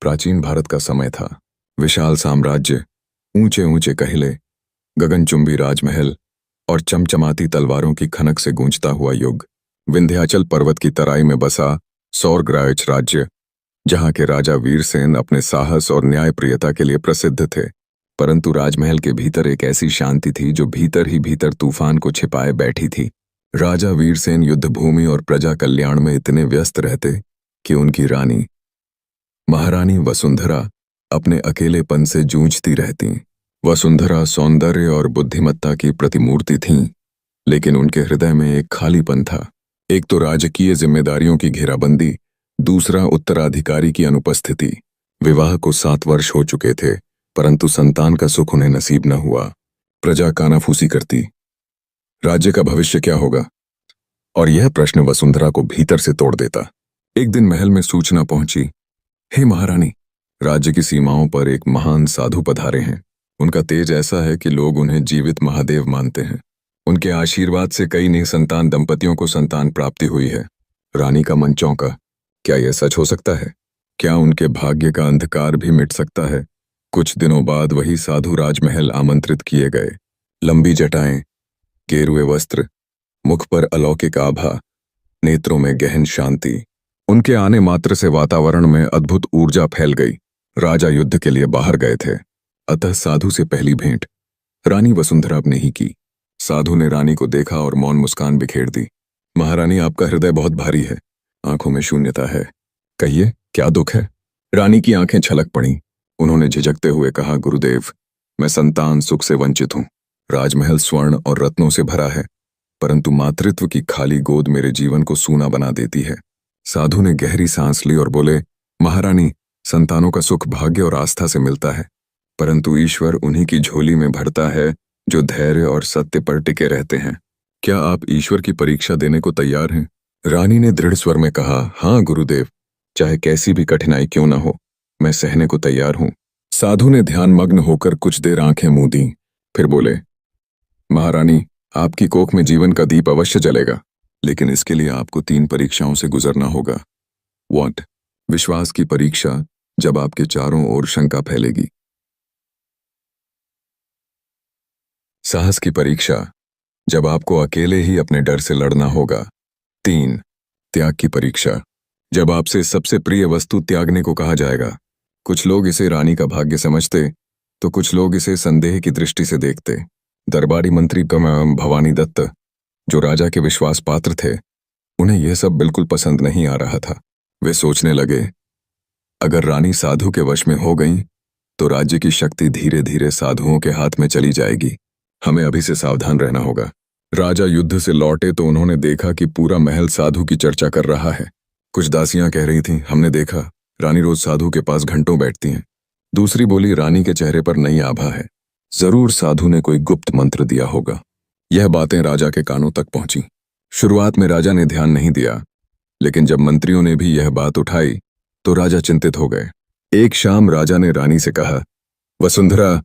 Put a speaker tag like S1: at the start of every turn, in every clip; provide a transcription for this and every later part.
S1: प्राचीन भारत का समय था। विशाल साम्राज्य, ऊंचे ऊंचे किले, गगनचुंबी राजमहल और चमचमाती तलवारों की खनक से गूंजता हुआ युग। विंध्याचल पर्वत की तराई में बसा सौरग्राह्य राज्य, जहां के राजा वीरसेन अपने साहस और न्यायप्रियता के लिए प्रसिद्ध थे। परंतु राजमहल के भीतर एक ऐसी शांति थी जो भीतर ही भीतर तूफान को छिपाए बैठी थी। राजा वीरसेन युद्धभूमि और प्रजा कल्याण में इतने व्यस्त रहते कि उनकी रानी महारानी वसुंधरा अपने अकेलेपन से जूझती रहती। वसुंधरा सौंदर्य और बुद्धिमत्ता की प्रतिमूर्ति थीं, लेकिन उनके हृदय में एक खालीपन था। एक तो राजकीय जिम्मेदारियों की घेराबंदी, दूसरा उत्तराधिकारी की अनुपस्थिति। विवाह को 7 वर्ष हो चुके थे, परंतु संतान का सुख उन्हें नसीब न हुआ। प्रजा कानाफूसी करती, राज्य का भविष्य क्या होगा? और यह प्रश्न वसुंधरा को भीतर से तोड़ देता। एक दिन महल में सूचना पहुंची, हे महारानी, राज्य की सीमाओं पर एक महान साधु पधारे हैं। उनका तेज ऐसा है कि लोग उन्हें जीवित महादेव मानते हैं। उनके आशीर्वाद से कई निसंतान दंपतियों को संतान प्राप्ति हुई है। रानी का मन चौंका। क्या यह सच हो सकता है? क्या उनके भाग्य का अंधकार भी मिट सकता है? कुछ दिनों बाद वही साधु राजमहल आमंत्रित किए गए। लंबी जटाएं, गेरुए वस्त्र, मुख पर अलौकिक आभा, नेत्रों में गहन शांति। उनके आने मात्र से वातावरण में अद्भुत ऊर्जा फैल गई। राजा युद्ध के लिए बाहर गए थे, अतः साधु से पहली भेंट रानी वसुंधरा ने ही की। साधु ने रानी को देखा और मौन मुस्कान बिखेर दी। महारानी, आपका हृदय बहुत भारी है, आंखों में शून्यता है। कहिए, क्या दुख है? रानी की आंखें छलक पड़ी। उन्होंने झिझकते हुए कहा, गुरुदेव, मैं संतान सुख से वंचित हूं। राजमहल स्वर्ण और रत्नों से भरा है, परंतु मातृत्व की खाली गोद मेरे जीवन को सूना बना देती है। साधु ने गहरी सांस ली और बोले, महारानी, संतानों का सुख भाग्य और आस्था से मिलता है, परंतु ईश्वर उन्हीं की झोली में भरता है जो धैर्य और सत्य पर टिके रहते हैं। क्या आप ईश्वर की परीक्षा देने को तैयार हैं? रानी ने दृढ़ स्वर में कहा, हाँ गुरुदेव, चाहे कैसी भी कठिनाई क्यों न हो, मैं सहने को तैयार हूं। साधु ने ध्यानमग्न होकर कुछ देर आंखें मूंदी, फिर बोले, महारानी, आपकी कोख में जीवन का दीप अवश्य जलेगा, लेकिन इसके लिए आपको 3 परीक्षाओं से गुजरना होगा। व्हाट? विश्वास की परीक्षा, जब आपके चारों ओर शंका फैलेगी। साहस की परीक्षा, जब आपको अकेले ही अपने डर से लड़ना होगा। 3. त्याग की परीक्षा, जब आपसे सबसे प्रिय वस्तु त्यागने को कहा जाएगा। कुछ लोग इसे रानी का भाग्य समझते, तो कुछ लोग इसे संदेह की दृष्टि से देखते। दरबारी मंत्री भवानी दत्त, जो राजा के विश्वास पात्र थे, उन्हें यह सब बिल्कुल पसंद नहीं आ रहा था। वे सोचने लगे, अगर रानी साधु के वश में हो गई तो राज्य की शक्ति धीरे धीरे साधुओं के हाथ में चली जाएगी। हमें अभी से सावधान रहना होगा। राजा युद्ध से लौटे तो उन्होंने देखा कि पूरा महल साधु की चर्चा कर रहा है। कुछ दासियां कह रही थीं, हमने देखा रानी रोज साधु के पास घंटों बैठती हैं। दूसरी बोली, रानी के चेहरे पर नई आभा है, जरूर साधु ने कोई गुप्त मंत्र दिया होगा। यह बातें राजा के कानों तक पहुंची। शुरुआत में राजा ने ध्यान नहीं दिया, लेकिन जब मंत्रियों ने भी यह बात उठाई तो राजा चिंतित हो गए। एक शाम राजा ने रानी से कहा, वसुंधरा,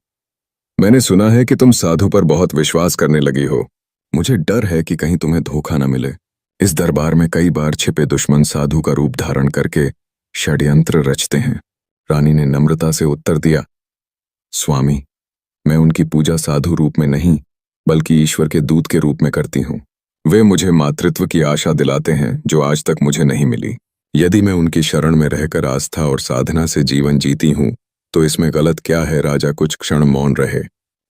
S1: मैंने सुना है कि तुम साधु पर बहुत विश्वास करने लगी हो। मुझे डर है कि कहीं तुम्हें धोखा न मिले। इस दरबार में कई बार छिपे दुश्मन साधु का रूप धारण करके षड्यंत्र रचते हैं। रानी ने नम्रता से उत्तर दिया, स्वामी, मैं उनकी पूजा साधु रूप में नहीं बल्कि ईश्वर के दूत के रूप में करती हूँ। वे मुझे मातृत्व की आशा दिलाते हैं जो आज तक मुझे नहीं मिली। यदि मैं उनकी शरण में रहकर आस्था और साधना से जीवन जीती हूँ तो इसमें गलत क्या है? राजा कुछ क्षण मौन रहे।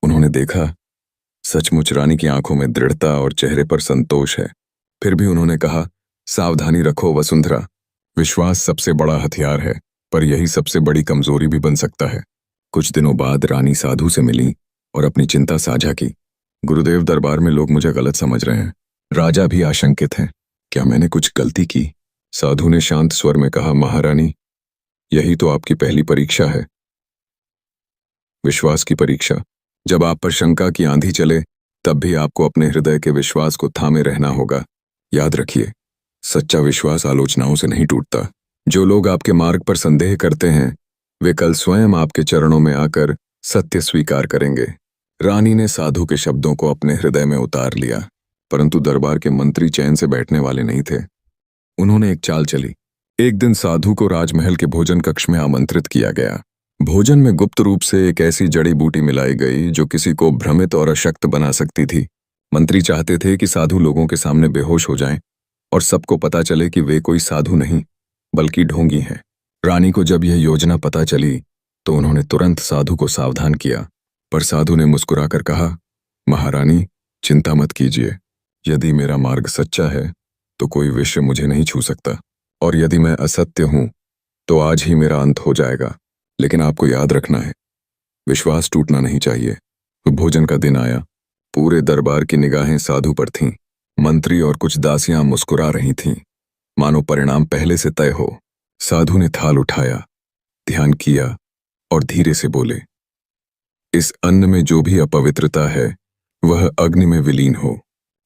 S1: उन्होंने देखा, सचमुच रानी की आंखों में दृढ़ता और चेहरे पर संतोष है। फिर भी उन्होंने कहा, सावधानी रखो वसुंधरा, विश्वास सबसे बड़ा हथियार है, पर यही सबसे बड़ी कमजोरी भी बन सकता है। कुछ दिनों बाद रानी साधु से मिली और अपनी चिंता साझा की। गुरुदेव, दरबार में लोग मुझे गलत समझ रहे हैं। राजा भी आशंकित हैं। क्या मैंने कुछ गलती की? साधु ने शांत स्वर में कहा, महारानी, यही तो आपकी पहली परीक्षा है, विश्वास की परीक्षा। जब आप पर शंका की आंधी चले तब भी आपको अपने हृदय के विश्वास को थामे रहना होगा। याद रखिए, सच्चा विश्वास आलोचनाओं से नहीं टूटता। जो लोग आपके मार्ग पर संदेह करते हैं वे कल स्वयं आपके चरणों में आकर सत्य स्वीकार करेंगे। रानी ने साधु के शब्दों को अपने हृदय में उतार लिया, परंतु दरबार के मंत्री चैन से बैठने वाले नहीं थे। उन्होंने एक चाल चली। एक दिन साधु को राजमहल के भोजन कक्ष में आमंत्रित किया गया। भोजन में गुप्त रूप से एक ऐसी जड़ी बूटी मिलाई गई जो किसी को भ्रमित और अशक्त बना सकती थी। मंत्री चाहते थे कि साधु लोगों के सामने बेहोश हो जाएं और सबको पता चले कि वे कोई साधु नहीं बल्कि ढोंगी हैं। रानी को जब यह योजना पता चली तो उन्होंने तुरंत साधु को सावधान किया, पर साधु ने मुस्कुराकर कहा, महारानी, चिंता मत कीजिए। यदि मेरा मार्ग सच्चा है तो कोई विषय मुझे नहीं छू सकता, और यदि मैं असत्य हूं तो आज ही मेरा अंत हो जाएगा। लेकिन आपको याद रखना है, विश्वास टूटना नहीं चाहिए। तो भोजन का दिन आया। पूरे दरबार की निगाहें साधु पर थीं। मंत्री और कुछ दासियां मुस्कुरा रही थीं, मानो परिणाम पहले से तय हो। साधु ने थाल उठाया, ध्यान किया और धीरे से बोले, इस अन्न में जो भी अपवित्रता है वह अग्नि में विलीन हो।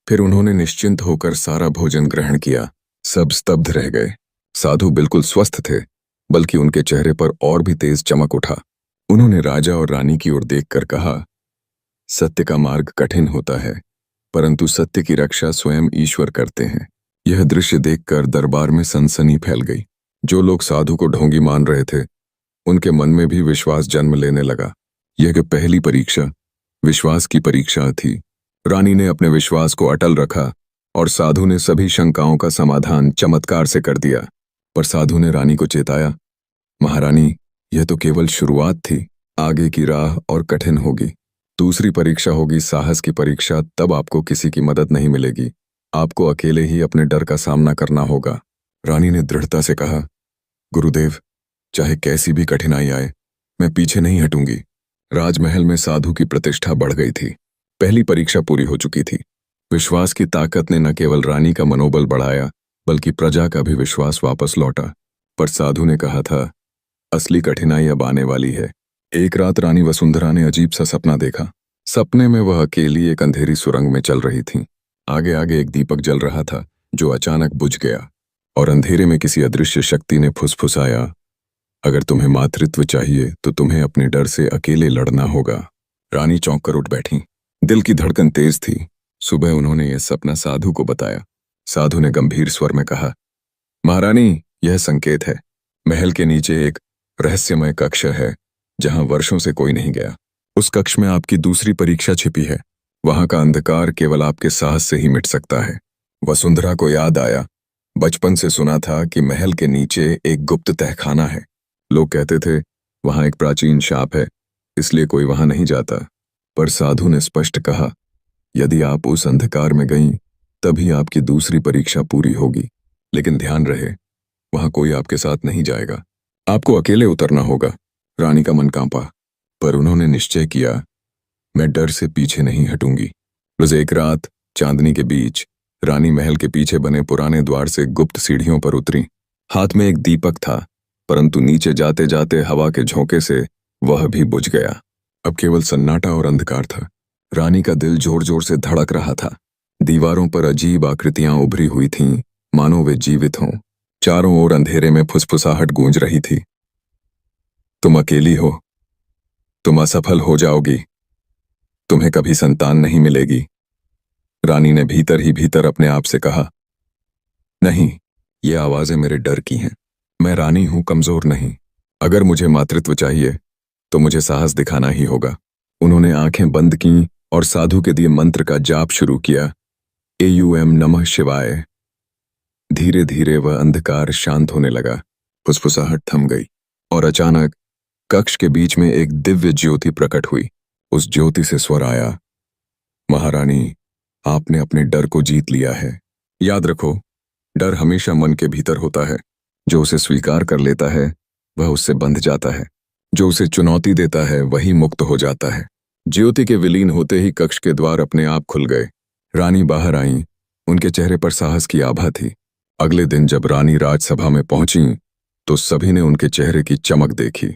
S1: फिर उन्होंने निश्चिंत होकर सारा भोजन ग्रहण किया। सब स्तब्ध रह गए। साधु बिल्कुल स्वस्थ थे, बल्कि उनके चेहरे पर और भी तेज चमक उठा। उन्होंने राजा और रानी की ओर देखकर कहा, सत्य का मार्ग कठिन होता है, परंतु सत्य की रक्षा स्वयं ईश्वर करते हैं। यह दृश्य देखकर दरबार में सनसनी फैल गई। जो लोग साधु को ढोंगी मान रहे थे, उनके मन में भी विश्वास जन्म लेने लगा। यह पहली परीक्षा विश्वास की परीक्षा थी। रानी ने अपने विश्वास को अटल रखा और साधु ने सभी शंकाओं का समाधान चमत्कार से कर दिया। पर साधु ने रानी को चेताया, महारानी, यह तो केवल शुरुआत थी, आगे की राह और कठिन होगी। दूसरी परीक्षा होगी साहस की परीक्षा। तब आपको किसी की मदद नहीं मिलेगी, आपको अकेले ही अपने डर का सामना करना होगा। रानी ने दृढ़ता से कहा, गुरुदेव, चाहे कैसी भी कठिनाई आए, मैं पीछे नहीं हटूंगी। राजमहल में साधु की प्रतिष्ठा बढ़ गई थी। पहली परीक्षा पूरी हो चुकी थी। विश्वास की ताकत ने न केवल रानी का मनोबल बढ़ाया, बल्कि प्रजा का भी विश्वास वापस लौटा। पर साधु ने कहा था, असली कठिनाई अब आने वाली है। एक रात रानी वसुंधरा ने अजीब सा सपना देखा। सपने में वह अकेली एक अंधेरी सुरंग में चल रही थी। आगे आगे एक दीपक जल रहा था जो अचानक बुझ गया, और अंधेरे में किसी अदृश्य शक्ति ने फुसफुसाया, अगर तुम्हें मातृत्व चाहिए तो तुम्हें अपने डर से अकेले लड़ना होगा। रानी चौंक कर उठ बैठी। दिल की धड़कन तेज थी। सुबह उन्होंने यह सपना साधु को बताया। साधु ने गंभीर स्वर में कहा, महारानी, यह संकेत है। महल के नीचे एक रहस्यमय कक्ष है जहां वर्षों से कोई नहीं गया। उस कक्ष में आपकी दूसरी परीक्षा छिपी है। वहां का अंधकार केवल आपके साहस से ही मिट सकता है। वसुंधरा को याद आया, बचपन से सुना था कि महल के नीचे एक गुप्त तहखाना है। लोग कहते थे वहां एक प्राचीन शाप है, इसलिए कोई वहां नहीं जाता। पर साधु ने स्पष्ट कहा, यदि आप उस अंधकार में गईं, तभी आपकी दूसरी परीक्षा पूरी होगी। लेकिन ध्यान रहे, वहां कोई आपके साथ नहीं जाएगा, आपको अकेले उतरना होगा। रानी का मन कांपा, पर उन्होंने निश्चय किया, मैं डर से पीछे नहीं हटूंगी। रोज एक रात चांदनी के बीच रानी महल के पीछे बने पुराने द्वार से गुप्त सीढ़ियों पर उतरी। हाथ में एक दीपक था, परंतु नीचे जाते जाते हवा के झोंके से वह भी बुझ गया। अब केवल सन्नाटा और अंधकार था। रानी का दिल जोर जोर से धड़क रहा था। दीवारों पर अजीब आकृतियां उभरी हुई थीं, मानो वे जीवित हों। चारों ओर अंधेरे में फुसफुसाहट गूंज रही थी, तुम अकेली हो, तुम असफल हो जाओगी, तुम्हें कभी संतान नहीं मिलेगी। रानी ने भीतर ही भीतर अपने आप से कहा, नहीं, ये आवाजें मेरे डर की हैं। मैं रानी हूं, कमजोर नहीं। अगर मुझे मातृत्व चाहिए तो मुझे साहस दिखाना ही होगा। उन्होंने आंखें बंद की और साधु के दिए मंत्र का जाप शुरू किया, एयूएम नमः शिवाय। धीरे धीरे वह अंधकार शांत होने लगा। फुसफुसाहट थम गई और अचानक कक्ष के बीच में एक दिव्य ज्योति प्रकट हुई। उस ज्योति से स्वर आया, महारानी, आपने अपने डर को जीत लिया है। याद रखो, डर हमेशा मन के भीतर होता है। जो उसे स्वीकार कर लेता है वह उससे बंध जाता है, जो उसे चुनौती देता है वही मुक्त हो जाता है। ज्योति के विलीन होते ही कक्ष के द्वार अपने आप खुल गए। रानी बाहर आईं। उनके चेहरे पर साहस की आभा थी। अगले दिन जब रानी राजसभा में पहुंची तो सभी ने उनके चेहरे की चमक देखी।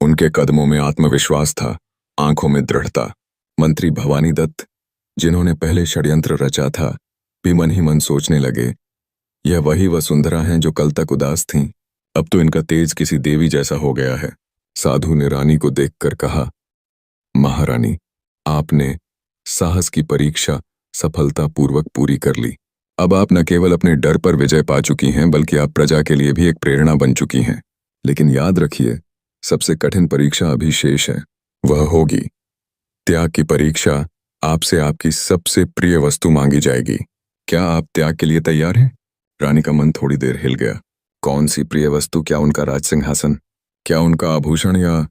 S1: उनके कदमों में आत्मविश्वास था, आंखों में दृढ़ता। मंत्री भवानी दत्त, जिन्होंने पहले षड्यंत्र रचा था, भी मन ही मन सोचने लगे, यह वही वसुंधरा हैं जो कल तक उदास थीं। अब तो इनका तेज किसी देवी जैसा हो गया है। साधु ने रानी को देखकर कहा, महारानी, आपने साहस की परीक्षा सफलतापूर्वक पूरी कर ली। अब आप न केवल अपने डर पर विजय पा चुकी हैं बल्कि आप प्रजा के लिए भी एक प्रेरणा बन चुकी हैं। लेकिन याद रखिए, सबसे कठिन परीक्षा अभी शेष है। वह होगी त्याग की परीक्षा। आपसे आपकी सबसे प्रिय वस्तु मांगी जाएगी। क्या आप त्याग के लिए तैयार हैं? रानी का मन थोड़ी देर हिल गया। कौन सी प्रिय वस्तु? क्या उनका राज सिंहासन? क्या उनका आभूषण? या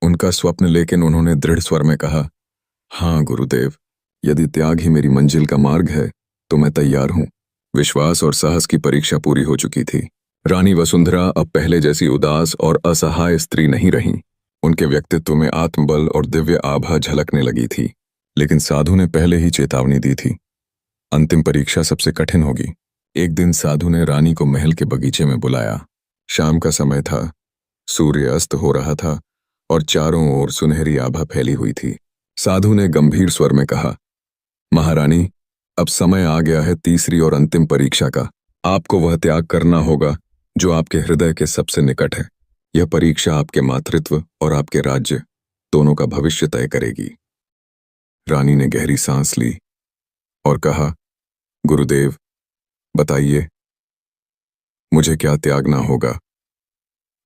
S1: उनका स्वप्न? लेकिन उन्होंने दृढ़ स्वर में कहा, हाँ गुरुदेव, यदि त्याग ही मेरी मंजिल का मार्ग है तो मैं तैयार हूं। विश्वास और साहस की परीक्षा पूरी हो चुकी थी। रानी वसुंधरा अब पहले जैसी उदास और असहाय स्त्री नहीं रही। उनके व्यक्तित्व में आत्मबल और दिव्य आभा झलकने लगी थी। लेकिन साधु ने पहले ही चेतावनी दी थी, अंतिम परीक्षा सबसे कठिन होगी। एक दिन साधु ने रानी को महल के बगीचे में बुलाया। शाम का समय था, सूर्य अस्त हो रहा था और चारों ओर सुनहरी आभा फैली हुई थी। साधु ने गंभीर स्वर में कहा, महारानी, अब समय आ गया है तीसरी और अंतिम परीक्षा का। आपको वह त्याग करना होगा जो आपके हृदय के सबसे निकट है। यह परीक्षा आपके मातृत्व और आपके राज्य दोनों का भविष्य तय करेगी। रानी ने गहरी सांस ली और कहा, गुरुदेव, बताइए, मुझे क्या त्यागना होगा?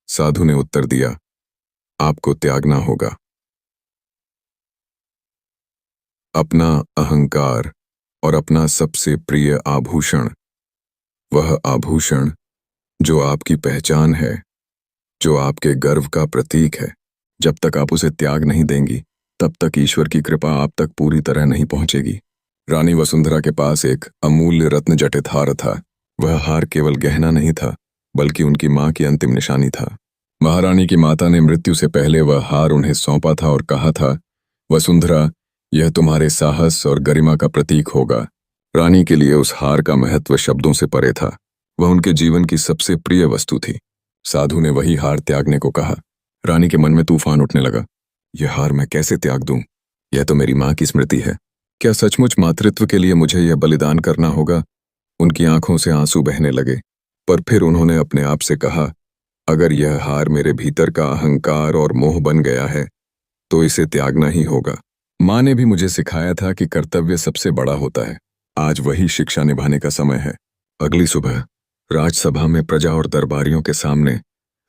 S1: साधु ने उत्तर दिया, आपको त्यागना होगा अपना अहंकार और अपना सबसे प्रिय आभूषण। वह आभूषण जो आपकी पहचान है, जो आपके गर्व का प्रतीक है। जब तक आप उसे त्याग नहीं देंगी, तब तक ईश्वर की कृपा आप तक पूरी तरह नहीं पहुंचेगी। रानी वसुंधरा के पास एक अमूल्य रत्न जटित हार था। वह हार केवल गहना नहीं था, बल्कि उनकी मां की अंतिम निशानी था। महारानी की माता ने मृत्यु से पहले वह हार उन्हें सौंपा था और कहा था, वसुंधरा, यह तुम्हारे साहस और गरिमा का प्रतीक होगा। रानी के लिए उस हार का महत्व शब्दों से परे था। वह उनके जीवन की सबसे प्रिय वस्तु थी। साधु ने वही हार त्यागने को कहा। रानी के मन में तूफान उठने लगा। यह हार मैं कैसे त्याग दूं? यह तो मेरी मां की स्मृति है। क्या सचमुच मातृत्व के लिए मुझे यह बलिदान करना होगा? उनकी आंखों से आंसू बहने लगे, पर फिर उन्होंने अपने आप से कहा, अगर यह हार मेरे भीतर का अहंकार और मोह बन गया है तो इसे त्यागना ही होगा। मां ने भी मुझे सिखाया था कि कर्तव्य सबसे बड़ा होता है। आज वही शिक्षा निभाने का समय है। अगली सुबह राजसभा में प्रजा और दरबारियों के सामने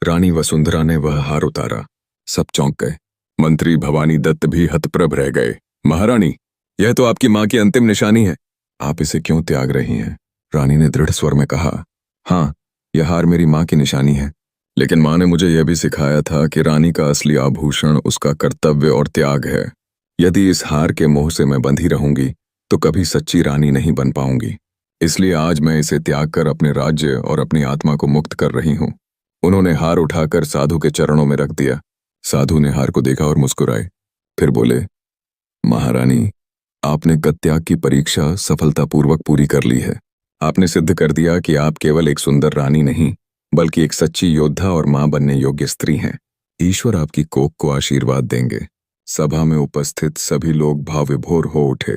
S1: रानी वसुंधरा ने वह हार उतारा। सब चौंक गए। मंत्री भवानी दत्त भी हतप्रभ रह गए। महारानी, यह तो आपकी मां की अंतिम निशानी है। आप इसे क्यों त्याग रही हैं? रानी ने दृढ़ स्वर में कहा, हाँ, यह हार मेरी मां की निशानी है, लेकिन मां ने मुझे यह भी सिखाया था कि रानी का असली आभूषण उसका कर्तव्य और त्याग है। यदि इस हार के मोह से मैं बंधी रहूंगी तो कभी सच्ची रानी नहीं बन पाऊंगी। इसलिए आज मैं इसे त्याग कर अपने राज्य और अपनी आत्मा को मुक्त कर रही हूं। उन्होंने हार उठाकर साधु के चरणों में रख दिया। साधु ने हार को देखा और मुस्कुराए, फिर बोले, महारानी, आपने गत्याग की परीक्षा सफलतापूर्वक पूरी कर ली है। आपने सिद्ध कर दिया कि आप केवल एक सुंदर रानी नहीं, बल्कि एक सच्ची योद्धा और मां बनने योग्य स्त्री हैं। ईश्वर आपकी कोख को आशीर्वाद देंगे। सभा में उपस्थित सभी लोग भावविभोर हो उठे।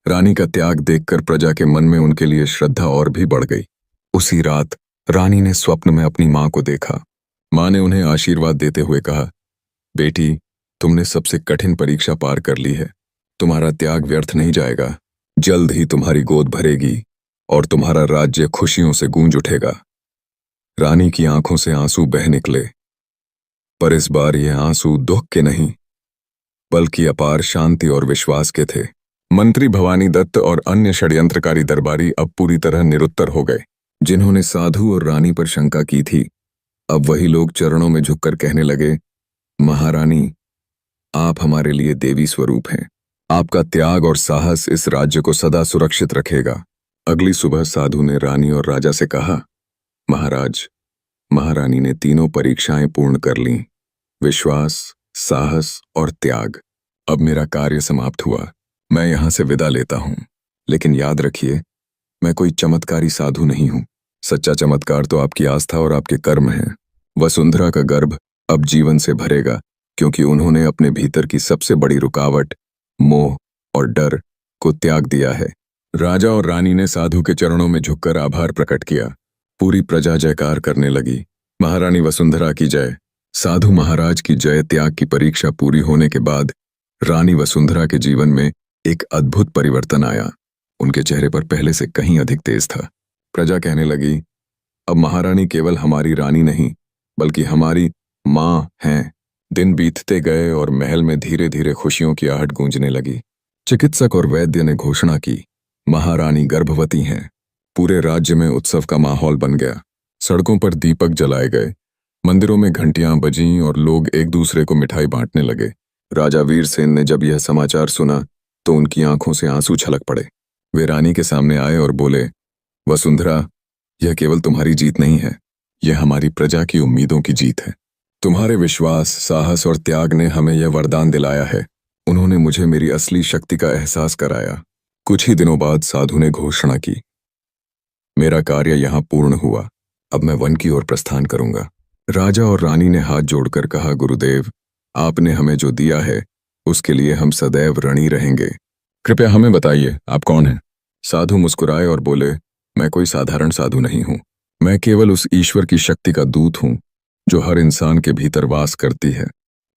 S1: रानी का त्याग देखकर प्रजा के मन में उनके लिए श्रद्धा और भी बढ़ गई। उसी रात रानी ने स्वप्न में अपनी मां को देखा। मां ने उन्हें आशीर्वाद देते हुए कहा, बेटी, तुमने सबसे कठिन परीक्षा पार कर ली है। तुम्हारा त्याग व्यर्थ नहीं जाएगा। जल्द ही तुम्हारी गोद भरेगी और तुम्हारा राज्य खुशियों से गूंज उठेगा। रानी की आंखों से आंसू बह निकले, पर इस बार ये आंसू दुख के नहीं, बल्कि अपार शांति और विश्वास के थे। मंत्री भवानी दत्त और अन्य षड्यंत्रकारी दरबारी अब पूरी तरह निरुत्तर हो गए। जिन्होंने साधु और रानी पर शंका की थी, अब वही लोग चरणों में झुककर कहने लगे, महारानी, आप हमारे लिए देवी स्वरूप हैं। आपका त्याग और साहस इस राज्य को सदा सुरक्षित रखेगा। अगली सुबह साधु ने रानी और राजा से कहा, महाराज, महारानी ने तीनों परीक्षाएं पूर्ण कर लीं, विश्वास, साहस और त्याग। अब मेरा कार्य समाप्त हुआ। मैं यहां से विदा लेता हूं। लेकिन याद रखिए, मैं कोई चमत्कारी साधु नहीं हूं। सच्चा चमत्कार तो आपकी आस्था और आपके कर्म है। वसुंधरा का गर्भ अब जीवन से भरेगा, क्योंकि उन्होंने अपने भीतर की सबसे बड़ी रुकावट, मोह और डर को त्याग दिया है। राजा और रानी ने साधु के चरणों में झुककर आभार प्रकट किया। पूरी प्रजा जयकार करने लगी, महारानी वसुंधरा की जय, साधु महाराज की जय। त्याग की परीक्षा पूरी होने के बाद रानी वसुंधरा के जीवन में एक अद्भुत परिवर्तन आया। उनके चेहरे पर पहले से कहीं अधिक तेज था। प्रजा कहने लगी, अब महारानी केवल हमारी रानी नहीं बल्कि हमारी माँ हैं। दिन बीतते गए और महल में धीरे धीरे खुशियों की आहट गूंजने लगी। चिकित्सक और वैद्य ने घोषणा की, महारानी गर्भवती हैं। पूरे राज्य में उत्सव का माहौल बन गया। सड़कों पर दीपक जलाए गए, मंदिरों में घंटियां बजीं और लोग एक दूसरे को मिठाई बांटने लगे। राजा वीरसेन ने जब यह समाचार सुना तो उनकी आंखों से आंसू छलक पड़े। वे रानी के सामने आए और बोले, वसुंधरा, यह केवल तुम्हारी जीत नहीं है, यह हमारी प्रजा की उम्मीदों की जीत है। तुम्हारे विश्वास, साहस और त्याग ने हमें यह वरदान दिलाया है। उन्होंने मुझे मेरी असली शक्ति का एहसास कराया। कुछ ही दिनों बाद साधु ने घोषणा की, मेरा कार्य यहाँ पूर्ण हुआ, अब मैं वन की ओर प्रस्थान करूंगा। राजा और रानी ने हाथ जोड़कर कहा, गुरुदेव, आपने हमें जो दिया है उसके लिए हम सदैव ऋणी रहेंगे। कृपया हमें बताइए, आप कौन हैं? साधु मुस्कुराए और बोले, मैं कोई साधारण साधु नहीं हूं। मैं केवल उस ईश्वर की शक्ति का दूत हूं जो हर इंसान के भीतर वास करती है।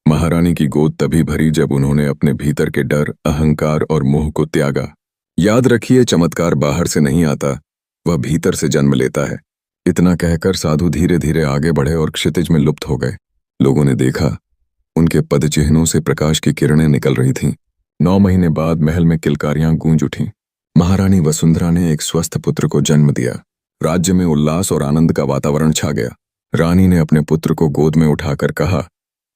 S1: महारानी की गोद तभी भरी जब उन्होंने अपने भीतर के डर, अहंकार और मोह को त्यागा। याद रखिए, चमत्कार बाहर से नहीं आता, वह भीतर से जन्म लेता है। इतना कहकर साधु धीरे धीरे आगे बढ़े और क्षितिज में लुप्त हो गए। लोगों ने देखा, उनके पदचिह्नों से प्रकाश की किरणें निकल रही थीं। 9 महीने बाद महल में किलकारियां गूंज उठीं। महारानी वसुंधरा ने एक स्वस्थ पुत्र को जन्म दिया। राज्य में उल्लास और आनंद का वातावरण छा गया। रानी ने अपने पुत्र को गोद में उठाकर कहा,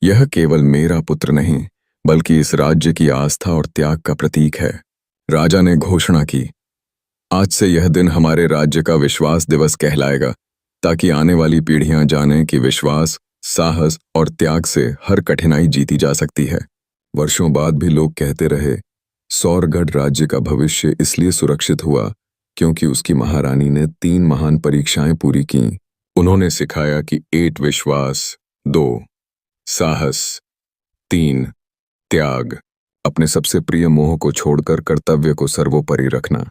S1: यह केवल मेरा पुत्र नहीं बल्कि इस राज्य की आस्था और त्याग का प्रतीक है। राजा ने घोषणा की, आज से यह दिन हमारे राज्य का विश्वास दिवस कहलाएगा, ताकि आने वाली पीढ़ियां जानें कि विश्वास, साहस और त्याग से हर कठिनाई जीती जा सकती है। वर्षों बाद भी लोग कहते रहे, सौरगढ़ राज्य का भविष्य इसलिए सुरक्षित हुआ क्योंकि उसकी महारानी ने 3 महान परीक्षाएं पूरी कीं। उन्होंने सिखाया कि 8 विश्वास, 2 साहस, 3 त्याग, अपने सबसे प्रिय मोह को छोड़कर कर्तव्य को सर्वोपरि रखना।